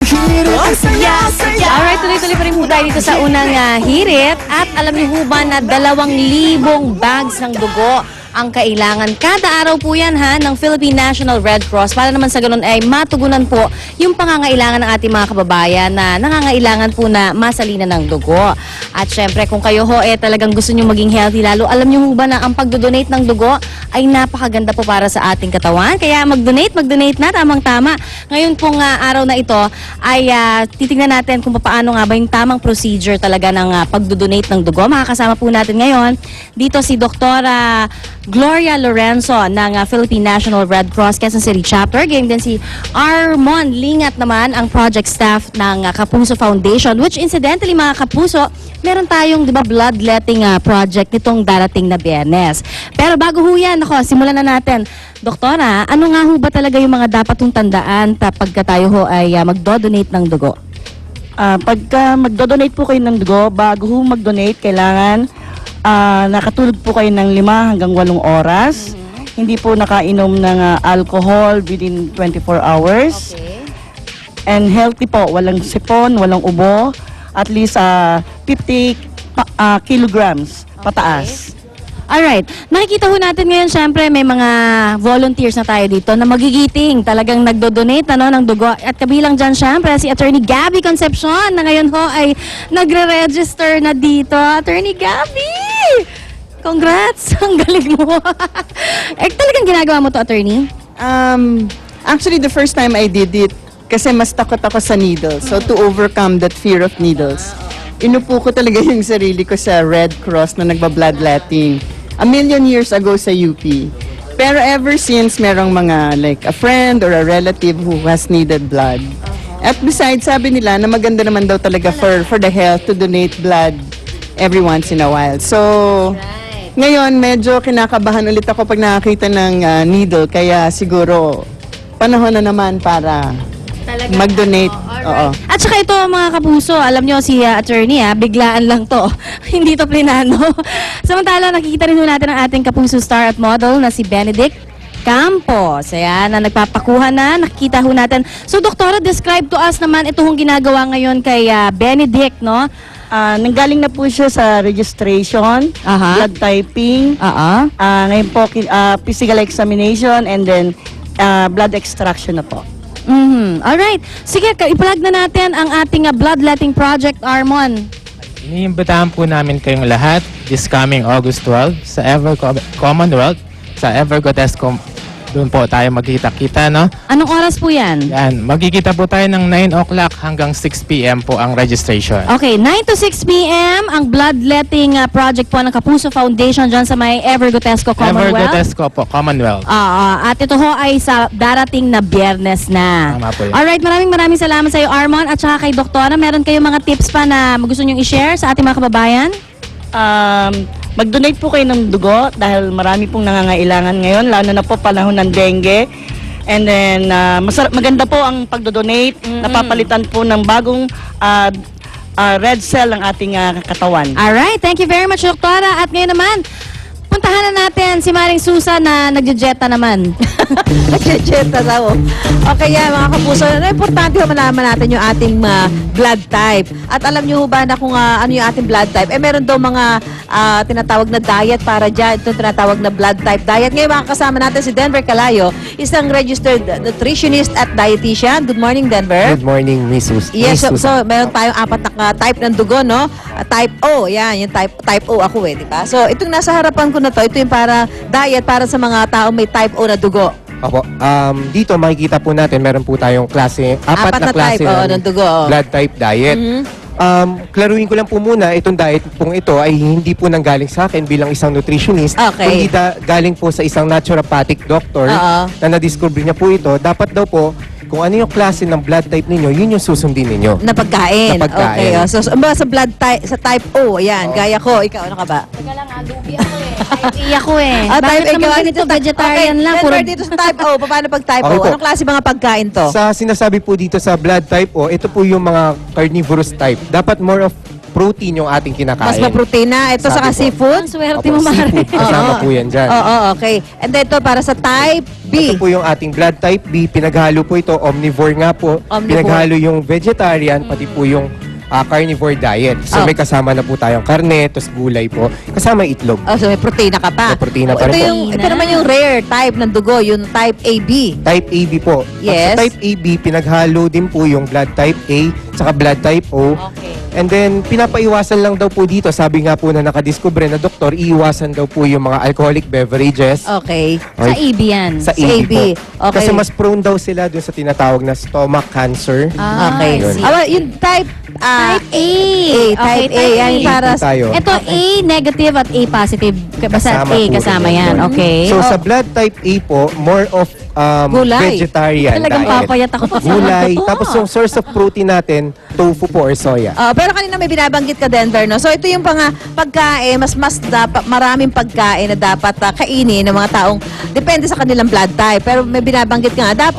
Alright, tuloy-tuloy pa rin po tayo dito sa unang hirit. At alam niyo po ba na 2,000 bags ng dugo ang kailangan kada araw po yan ng Philippine National Red Cross para naman sa ganun ay matugunan po yung pangangailangan ng ating mga kababayan na nangangailangan po na masalina ng dugo. At syempre kung kayo talagang gusto nyo maging healthy lalo, alam nyo ba na ang pagdodonate ng dugo ay napakaganda po para sa ating katawan. Kaya mag-donate na tamang-tama. Ngayon pong araw na ito ay titignan natin kung paano nga ba yung tamang procedure talaga ng pagdodonate ng dugo. Makakasama po natin ngayon dito si Dr. Gloria Lorenzo ng Philippine National Red Cross Quezon City Chapter. Ganyan din si Armon Lingat naman ang project staff ng Kapuso Foundation, which incidentally mga Kapuso, meron tayong bloodletting project nitong darating na Biyernes. Pero bago ho yan, simulan na natin. Doktora, ano nga ho ba talaga yung mga dapat hong tandaan pagka tayo ay magdodonate ng dugo? Pagka magdodonate po kayo ng dugo, bago ho mag-donate, kailangan nakatulog po kayo ng 5 hanggang 8 oras. Hindi po nakainom ng alcohol within 24 hours. Okay. And healthy po, walang sipon, walang ubo, at least 50 kilograms pataas. Alright, nakikita ho natin ngayon syempre may mga volunteers na tayo dito na magigiting, talagang nagdo-donate ng dugo. At kabilang dyan syempre si Attorney Gabby Concepcion na ngayon ay nagre-register na dito. Attorney Gabby! Congrats! Ang galing mo! Talagang ginagawa mo to, Attorney? Actually, the first time I did it, kasi mas takot ako sa needles. So, to overcome that fear of needles, inupo ko talaga yung sarili ko sa Red Cross na nagba-bloodletting. A million years ago sa UP. Pero ever since, merong mga like a friend or a relative who has needed blood. At besides, sabi nila na maganda naman daw talaga for the health to donate blood every once in a while. So, ngayon, medyo kinakabahan ulit ako pag nakakita ng needle. Kaya siguro, panahon na naman para mag-donate. Oo. At saka ito mga Kapuso, alam nyo si Attorney biglaan lang to. Hindi to plinano. Samantala nakikita rin natin ang ating Kapuso star at model na si Benedict Campos. Ayan, na nagpapakuha na, nakikita ho natin. So Doktora, describe to us naman ito hong ginagawa ngayon kay Benedict, no? Nanggaling na po siya sa registration, blood typing, ngayon po physical examination, and then blood extraction na po. Alright. Sige, i-plug na natin ang ating bloodletting project, Armon. Iniimbitahan po namin kayong lahat this coming August 12 sa Commonwealth, sa Evergotesco. Doon po tayo magkita-kita, no? Anong oras po yan? Yan, magkikita po tayo ng 9 o'clock hanggang 6 p.m. po ang registration. Okay, 9 to 6 p.m. ang bloodletting project po ng Kapuso Foundation dyan sa may Evergotesco Commonwealth. Evergotesco po, Commonwealth. At ito ho ay sa darating na Biyernes na. Tama po yun. Alright, maraming salamat sa iyo, Armon, at saka kay Doktora. Meron kayong mga tips pa na gusto nyong i-share sa ating mga kababayan? Mag-donate po kayo ng dugo dahil marami pong nangangailangan ngayon, lalo na po panahon ng dengue. And then, maganda po ang pagdodonate. Napapalitan po ng bagong red cell ng ating katawan. Alright, thank you very much, Doktora. At ngayon naman, puntahan na natin si Maring Susan na nagje-jetta naman. Nagje-jetta daw. Okay yan, mga Kapuso. Importante ho malaman natin yung ating blood type. At alam niyo ba na kung ano yung ating blood type? Meron daw mga tinatawag na diet para dyan. Ito tinatawag na blood type diet. Ngayon makakasama natin si Denver Calayo, isang registered nutritionist at dietitian. Good morning, Denver. Good morning, Miss Susan. Yes, so meron tayong 4 na type ng dugo, no? Type O, yan, yung type O ako di ba? So itong nasa harapan ko na to, ito yung para diet para sa mga tao may type O na dugo. Opo, dito makikita po natin, meron po tayong klase, 4 na klase ng dugo. Blood type diet. Klaruhin ko lang po muna, itong diet pong ito ay hindi po nanggaling sa akin bilang isang nutritionist. Okay. Kundi galing po sa isang naturopathic doctor na na-discover niya po ito. Dapat daw po, kung ano yung klase ng blood type ninyo, yun yung susundin ninyo. Na pagkain. Na pagkain. Okay. So sa blood type, sa type O, yan, gaya ko. Ikaw, ano ka ba? Teka lang, lubi ako Type A ako Type A, naman ganito, vegetarian lang? Denver, dito sa type O, paano pag type O? Okay po. Anong klase mga pagkain to? Sa sinasabi po dito sa blood type O, ito po yung mga carnivorous type. Dapat more of protein yung ating kinakain. Mas maprotina. Ito sa Sabi po. seafood? Ang swerte Opo, mo, Mare. seafood, kasama po yan dyan. Oo, okay. And then ito para sa type B. Ito po yung ating blood type B. Pinaghalo po ito. Omnivore nga po. Omnivore. Pinaghalo yung vegetarian, pati po yung carnivore diet. So Oh. may kasama na po tayong karne, tapos gulay po. Kasama itlog. Oh, so may protina ka pa. May protina ito pa rin po. ito naman yung rare type ng dugo, yung type AB. Type AB po. Yes. Sa type AB, pinaghalo din po yung blood type A saka blood type O. Okay. And then, pinapaiwasan lang daw po dito. Sabi nga po na nakadiskubre na doktor, iiwasan daw po yung mga alcoholic beverages. Okay. Sa AB yan. Sa Sa AB, AB. po. Okay. Kasi mas prone daw sila dun sa tinatawag na stomach cancer. Okay. I see. Yung type Type A. Type A. Yan A para po tayo. Ito A negative at A positive. Basta Kasama A po kasama rin yan. yun. Okay. So, sa blood type A po, more of Gulay. vegetarian Talagang diet. papayat ako pa sa Gulay. Oo. Tapos yung source of protein natin, tofu po or soya. Pero kanina may binabanggit ka, Denver, no? So ito yung pagkain, mas dapat, maraming pagkain na dapat kainin ng mga taong depende sa kanilang blood type. Pero may binabanggit ka nga,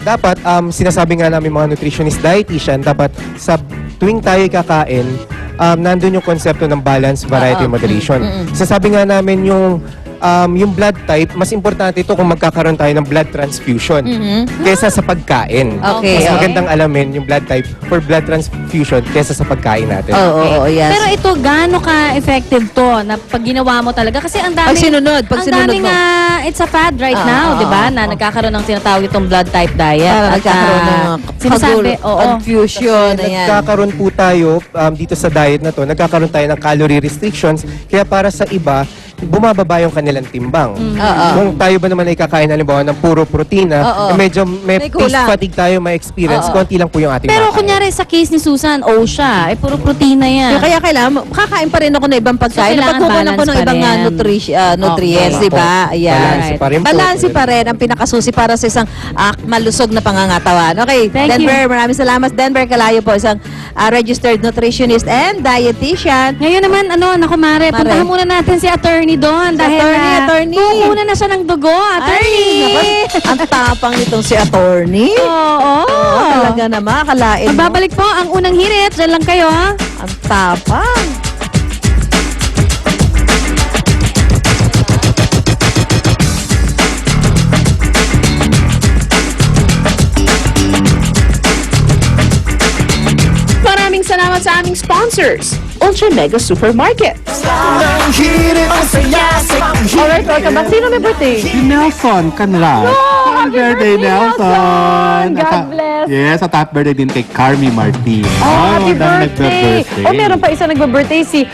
Dapat, sinasabi nga namin mga nutritionist, dietitian, dapat sa tuwing tayo kakain, nandun yung konsepto ng balance, variety, moderation. Sasabi nga namin yung blood type, mas importante ito kung magkakaroon tayo ng blood transfusion kesa sa pagkain. Okay, Mas okay. magandang alamin yung blood type for blood transfusion kesa sa pagkain natin. Oo, yes. Pero ito, gaano ka-effective to na pag ginawa mo talaga? Kasi ang daming... Pag sinunod ang daming, mo. it's a fad right Oo, now, oo, di ba? oo. Na nagkakaroon ng tinatawag itong blood type diet. Para At, nagkakaroon ng sinasabi, oo. confusion. Ayan. Nagkakaroon po tayo dito sa diet na to, nagkakaroon tayo ng calorie restrictions. Kaya para sa iba, bumababa yung kanilang timbang. Oo. Kung tayo ba naman ay kakain halimbawa ng puro protina, Oo. medyo may May taste kulang. fatigue tayo ma-experience. Oo. Konti lang po yung ating Pero makain. kunyari sa case ni Susan, siya, eh puro protina yan. Kaya kailangan, kakain pa rin ako ng ibang pagkain. So, kailangan Napagkukunan ko ng balance pa ibang rin. nutrients, Okay. di ba? Ayan. Balanse pa rin po. Balanse pa rin ang pinakasusi para sa isang malusog na pangangatawan. Okay, Thank Denver, maraming salamat. Denver Calayo po, isang registered nutritionist and dietitian. Ngayon naman, naku Mare, puntahan muna natin si attorney doon. Dahil attorney. kukunan na siya ng dugo, attorney. Ay, naku, ang tapang nitong si attorney. Oo. Talaga naman, akalain mo. Magbabalik po ang unang hirit. Diyan lang kayo, ha? Ang tapang. Maraming salamat sa aming sponsors, Ultra Mega Supermarkets. Alright, welcome back. Sino may birthday? Si Nelson Canral. Happy birthday, Nelson! God bless. Yes, at happy birthday din kay Carmi Martin. Happy dahil birthday! nagbe-birthday. O, meron pa isa nagbe-birthday si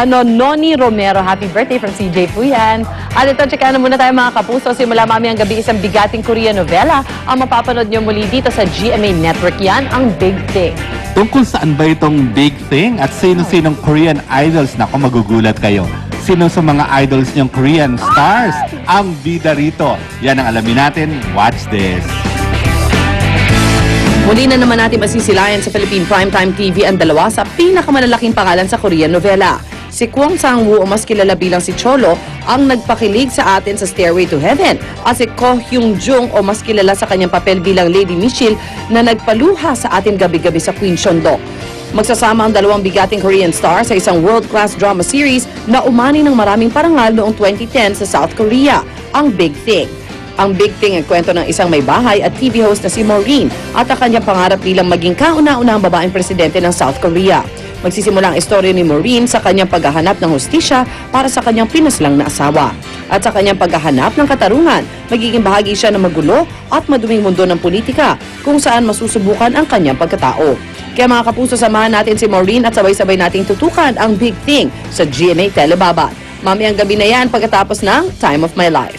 Noni Romero. Happy birthday from CJ po yan. At ito, checkan na muna tayo mga kapuso. Simula mamayang gabi, isang bigating Korean novela ang mapapanood nyo muli dito sa GMA Network. Yan ang Big Thing. Tungkol saan ba itong big thing at sino-sinong Korean idols? Naku, magugulat kayo. Sino sa mga idols niyong Korean stars ang bida rito? Yan ang alamin natin. Watch this. Muli na naman natin masisilayan sa Philippine Primetime TV ang dalawa sa pinakamalalaking pangalan sa Korean novela. Si Kwon Sang-woo o mas kilala bilang si Cholo ang nagpakilig sa atin sa Stairway to Heaven at si Ko Hyung-jung o mas kilala sa kanyang papel bilang Lady Michelle na nagpaluha sa atin gabi-gabi sa Queen Shondok. Magsasama ang dalawang bigating Korean star sa isang world-class drama series na umani ng maraming parangal noong 2010 sa South Korea, ang Big Thing. Ang Big Thing ay kwento ng isang may bahay at TV host na si Maureen at ang kanyang pangarap bilang maging kauna-unahang babaeng presidente ng South Korea. Magsisimula ang istorya ni Maureen sa kanyang paghahanap ng hustisya para sa kanyang pinaslang na asawa. At sa kanyang paghahanap ng katarungan, magiging bahagi siya ng magulo at maduming mundo ng politika kung saan masusubukan ang kanyang pagkatao. Kaya mga kapuso, samahan natin si Maureen at sabay-sabay nating tutukan ang Big Thing sa GMA Telebabat. Mamayang gabi na yan pagkatapos ng Time of My Life.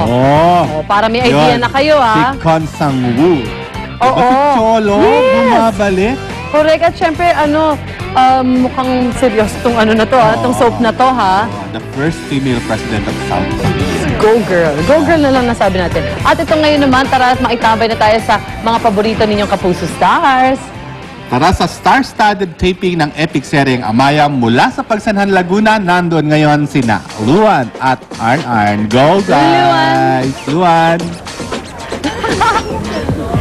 Oh, Para may idea yun. na kayo, ha? Si Kwon Sang-woo. Oo. Diba si Cholo? Yes. Bumabalik. Correct. At syempre, mukhang seryoso tong na to, ha? Tong soap na to, ha? The first female president of South Korea. Go girl. Go girl na lang nasabi natin. At ito ngayon naman, tara at maitambay na tayo sa mga paborito ninyong Kapuso Stars. Tara sa star-studded taping ng epic seryeng Amaya mula sa Pagsanhan, Laguna. Nandun ngayon sina Luan at Arn. Go guys! Luan!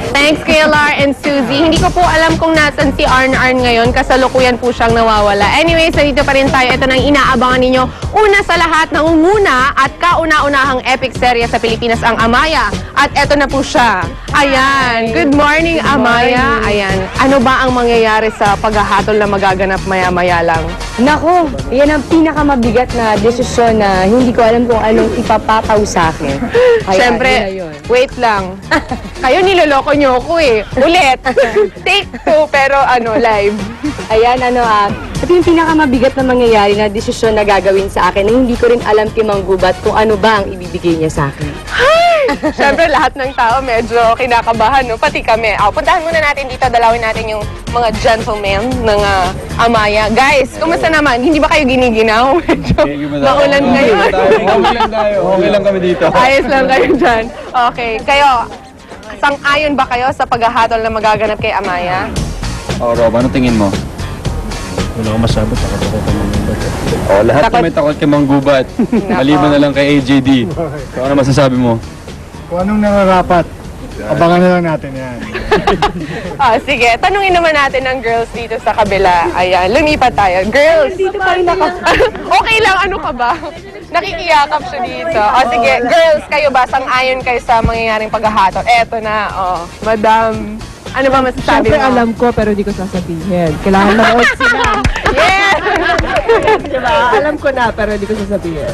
Thanks, Kuya Lar and Suzy. Hindi ko po alam kung nasan si Arn ngayon. Kasalukuyan po siyang nawawala. Anyways, nandito pa rin tayo. Ito nang inaabangan ninyo. Una sa lahat, nangunguna at kauna-unahang epic serye sa Pilipinas ang Amaya. At ito na po siya. Ayan. Good morning, Amaya. Ayan. Ano ba ang mangyayari sa paghahatol na magaganap maya-maya lang? Nako, yan ang pinakamabigat na desisyon na hindi ko alam kung anong ipapataw sa akin. Kaya Siyempre, yun na yun. wait lang. Kayo niloloko nyo ako eh. Ulit. Take 2 pero live. Ayan, ito yung pinakamabigat na mangyayari na desisyon na gagawin sa akin na hindi ko rin alam kay Mang Gubat kung ano ba ang ibibigay niya sa akin. Siyempre, lahat ng tao medyo kinakabahan, no? Pati kami. Puntahan muna natin dito, dalawin natin yung mga gentlemen ng Amaya. Guys, kumusta naman? Hindi ba kayo giniginaw? Medyo maulan kayo. Okay lang tayo. Okay lang kami dito. Ayos lang kayo dyan. Okay. Kayo, sang-ayon ba kayo sa paghahatol na magaganap kay Amaya? Rob, ano tingin mo? Wala akong masabi. Takot ako kay Mang Gubat. Lahat kami takot kay Mang Gubat. Maliban na lang kay AJD. So, ano masasabi mo? Kung anong nararapat, abangan na lang natin yan. Sige, tanungin naman natin ng girls dito sa kabila. Ayan, lumipat tayo. Girls! Dito pa rin Okay lang, ano ka ba? Nakikiyakap siya dito. Sige, girls, kayo ba? Sang-ayon kayo sa mangyayaring paghahatol? Eto na, madam. Ano ba masasabi mo? Siyempre alam ko pero di ko sasabihin. Kailangan manood sila. Yes! Diba? Alam ko na pero di ko sasabihin.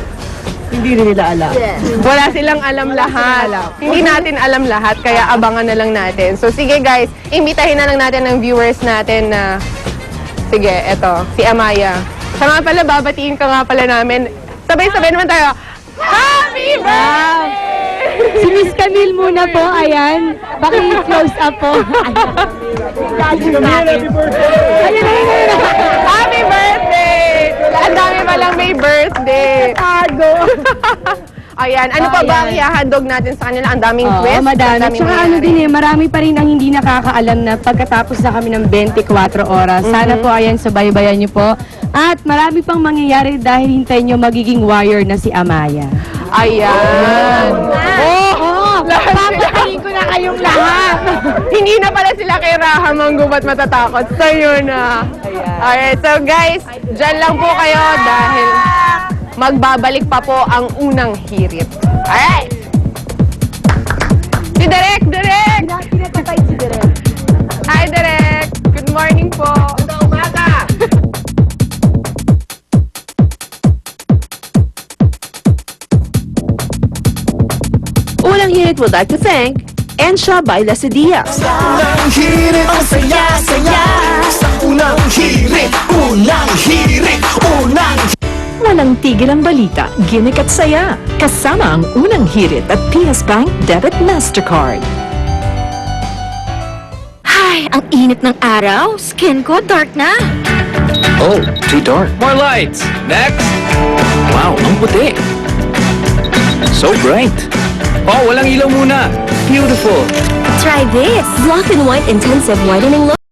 Hindi rin nila alam. Wala silang alam lahat. Hindi natin alam lahat, kaya abangan na lang natin. So sige guys, imbitahin na lang natin ng viewers natin na... Sige, eto, si Amaya. Siya nga pala, babatiin ka nga pala namin. Sabay-sabay naman tayo. Happy birthday! Si Miss Camille muna po, ayan. Paki-close up po. Happy birthday! Ang dami palang may birthday. Ayan, ano pa ba ang ihahandog natin sa kanila? Ang daming twist. Madami. ang daming Tsaka mangyayari. marami pa rin ang hindi nakakaalam na pagkatapos na kami ng 24 oras. Sana po, ayan, subaybayan niyo po. At marami pang mangyayari dahil hintayin niyo magiging wire na si Amaya. Ayan. Papatayin ko na kayong lahat. Hindi na pala sila kay Raha Manggubat matatakot. Sa'yo na. Alright, so guys, dyan lang po kayo dahil magbabalik pa po ang unang hirit. Alright! Si Direk! Pinapatay si Direk. Hi, Direk! Good morning po! Good umaga! Unang hirit would like to thank Ensha by Leslie Diaz. Unang hirit, ang saya-saya. Sa unang hirit, unang hirit, unang Walang tigil ang balita, gimmick at saya. Kasama ang unang hirit at PS Bank Debit Mastercard. Ay, ang init ng araw. Skin ko dark na. Oh, too dark. More lights! Next! Wow, ang puti! So bright! Oh, walang ilaw muna! Beautiful! Try this. Black and White Intensive Whitening Lotion.